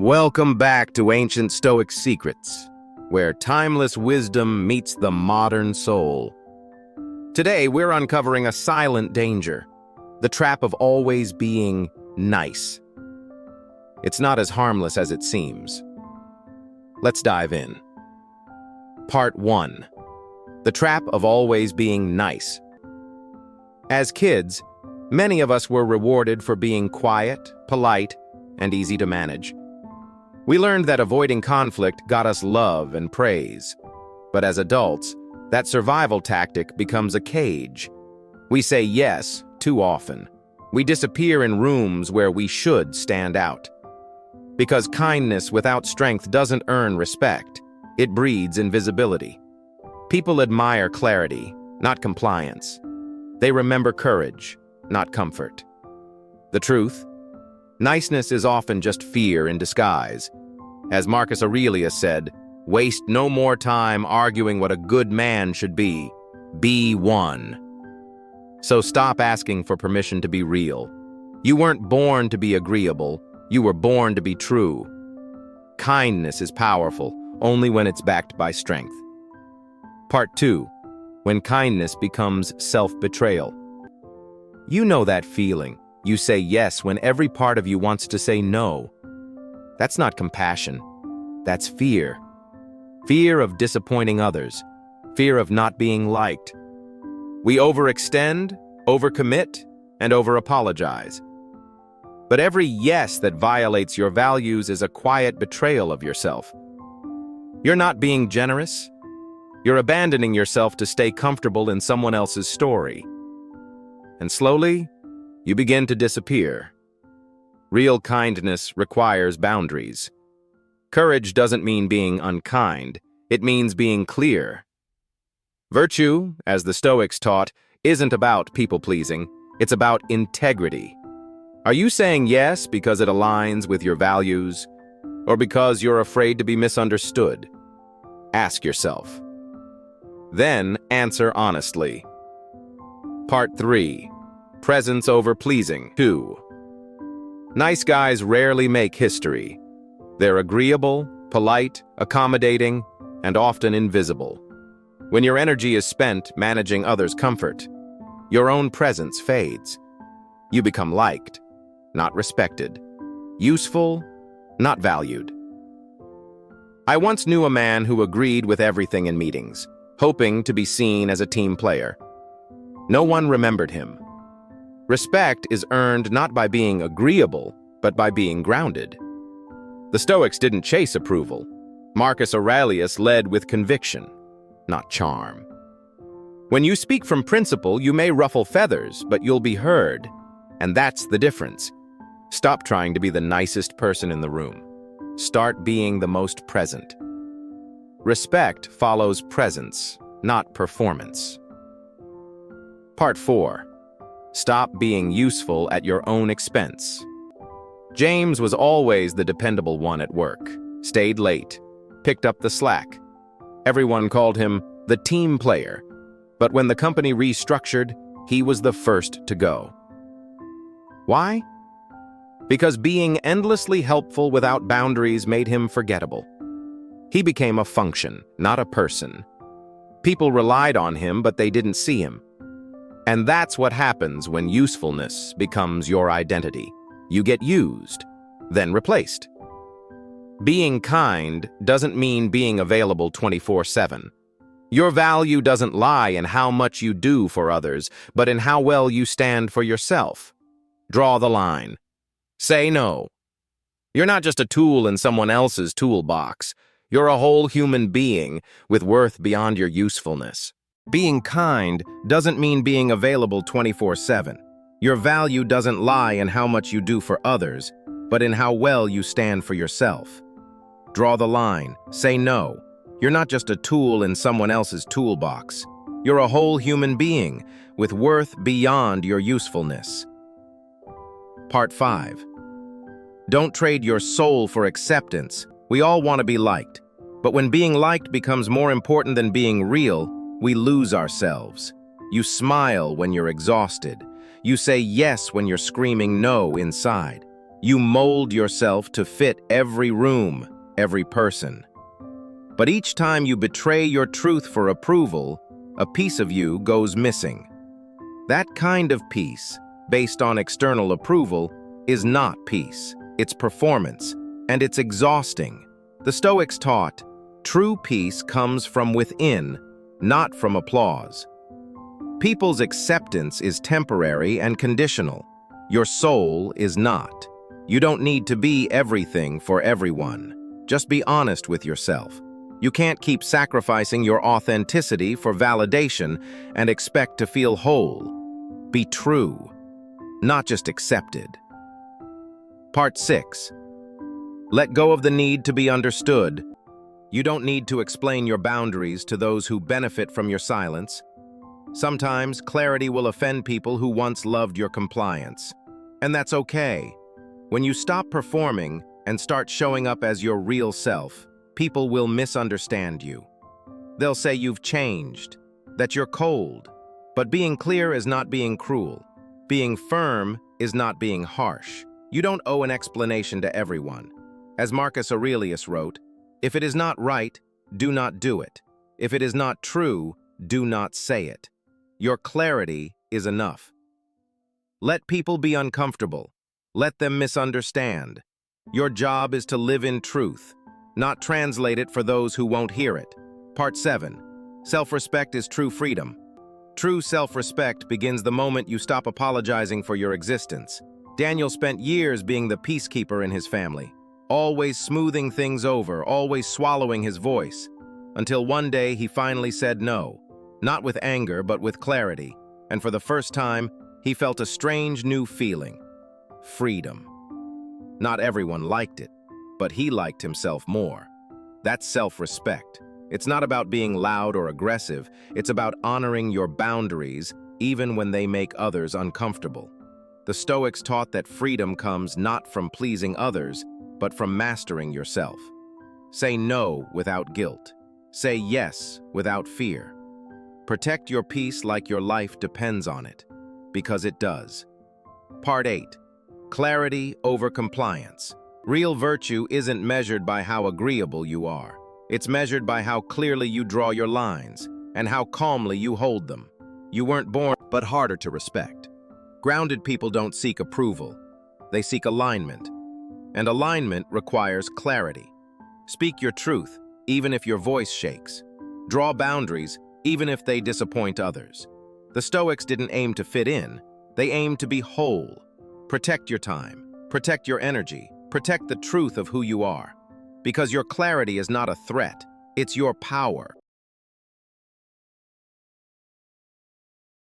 Welcome back to Ancient Stoic Secrets, where timeless wisdom meets the modern soul. Today, we're uncovering a silent danger, the trap of always being nice. It's not as harmless as it seems. Let's dive in. Part 1. The trap of always being nice. As kids, many of us were rewarded for being quiet, polite, and easy to manage. We learned that avoiding conflict got us love and praise. But as adults, that survival tactic becomes a cage. We say yes too often. We disappear in rooms where we should stand out. Because kindness without strength doesn't earn respect. It breeds invisibility. People admire clarity, not compliance. They remember courage, not comfort. The truth? Niceness is often just fear in disguise. As Marcus Aurelius said, waste no more time arguing what a good man should be. Be one. So stop asking for permission to be real. You weren't born to be agreeable. You were born to be true. Kindness is powerful only when it's backed by strength. Part 2. When kindness becomes self-betrayal. You know that feeling. You say yes when every part of you wants to say no. That's not compassion. That's fear. Fear of disappointing others. Fear of not being liked. We overextend, overcommit, and over-apologize. But every yes that violates your values is a quiet betrayal of yourself. You're not being generous. You're abandoning yourself to stay comfortable in someone else's story. And slowly, you begin to disappear. Real kindness requires boundaries. Courage doesn't mean being unkind. It means being clear. Virtue, as the Stoics taught, isn't about people-pleasing. It's about integrity. Are you saying yes because it aligns with your values, or because you're afraid to be misunderstood? Ask yourself. Then answer honestly. Part 3. Presence over pleasing. 2. Nice guys rarely make history. They're agreeable, polite, accommodating, and often invisible. When your energy is spent managing others' comfort, your own presence fades. You become liked, not respected. Useful, not valued. I once knew a man who agreed with everything in meetings, hoping to be seen as a team player. No one remembered him. Respect is earned not by being agreeable, but by being grounded. The Stoics didn't chase approval. Marcus Aurelius led with conviction, not charm. When you speak from principle, you may ruffle feathers, but you'll be heard. And that's the difference. Stop trying to be the nicest person in the room. Start being the most present. Respect follows presence, not performance. Part 4. Stop being useful at your own expense. James was always the dependable one at work, stayed late, picked up the slack. Everyone called him the team player, but when the company restructured, he was the first to go. Why? Because being endlessly helpful without boundaries made him forgettable. He became a function, not a person. People relied on him, but they didn't see him. And that's what happens when usefulness becomes your identity. You get used, then replaced. Being kind doesn't mean being available 24/7. Your value doesn't lie in how much you do for others, but in how well you stand for yourself. Draw the line. Say no. You're not just a tool in someone else's toolbox. You're a whole human being with worth beyond your usefulness. Being kind doesn't mean being available 24/7. Your value doesn't lie in how much you do for others, but in how well you stand for yourself. Draw the line. Say no. You're not just a tool in someone else's toolbox. You're a whole human being with worth beyond your usefulness. Part 5. Don't trade your soul for acceptance. We all want to be liked. But when being liked becomes more important than being real, we lose ourselves. You smile when you're exhausted. You say yes when you're screaming no inside. You mold yourself to fit every room, every person. But each time you betray your truth for approval, a piece of you goes missing. That kind of peace, based on external approval, is not peace. It's performance, and it's exhausting. The Stoics taught, true peace comes from within, not from applause. People's acceptance is temporary and conditional. Your soul is not. You don't need to be everything for everyone. Just be honest with yourself. You can't keep sacrificing your authenticity for validation and expect to feel whole. Be true, not just accepted. Part 6. Let go of the need to be understood. You don't need to explain your boundaries to those who benefit from your silence. Sometimes clarity will offend people who once loved your compliance. And that's okay. When you stop performing and start showing up as your real self, people will misunderstand you. They'll say you've changed, that you're cold. But being clear is not being cruel. Being firm is not being harsh. You don't owe an explanation to everyone. As Marcus Aurelius wrote, if it is not right, do not do it. If it is not true, do not say it. Your clarity is enough. Let people be uncomfortable. Let them misunderstand. Your job is to live in truth, not translate it for those who won't hear it. Part 7. Self-respect is true freedom. True self-respect begins the moment you stop apologizing for your existence. Daniel spent years being the peacekeeper in his family, always smoothing things over, always swallowing his voice, until one day he finally said no, not with anger but with clarity, and for the first time, he felt a strange new feeling: freedom. Not everyone liked it, but he liked himself more. That's self-respect. It's not about being loud or aggressive, it's about honoring your boundaries even when they make others uncomfortable. The Stoics taught that freedom comes not from pleasing others, but from mastering yourself. Say no without guilt. Say yes without fear. Protect your peace like your life depends on it, because it does. Part 8. Clarity over compliance. Real virtue isn't measured by how agreeable you are. It's measured by how clearly you draw your lines and how calmly you hold them. You weren't born, but harder to respect. Grounded people don't seek approval. They seek alignment. And alignment requires clarity. Speak your truth, even if your voice shakes. Draw boundaries, even if they disappoint others. The Stoics didn't aim to fit in. They aimed to be whole. Protect your time. Protect your energy. Protect the truth of who you are. Because your clarity is not a threat. It's your power.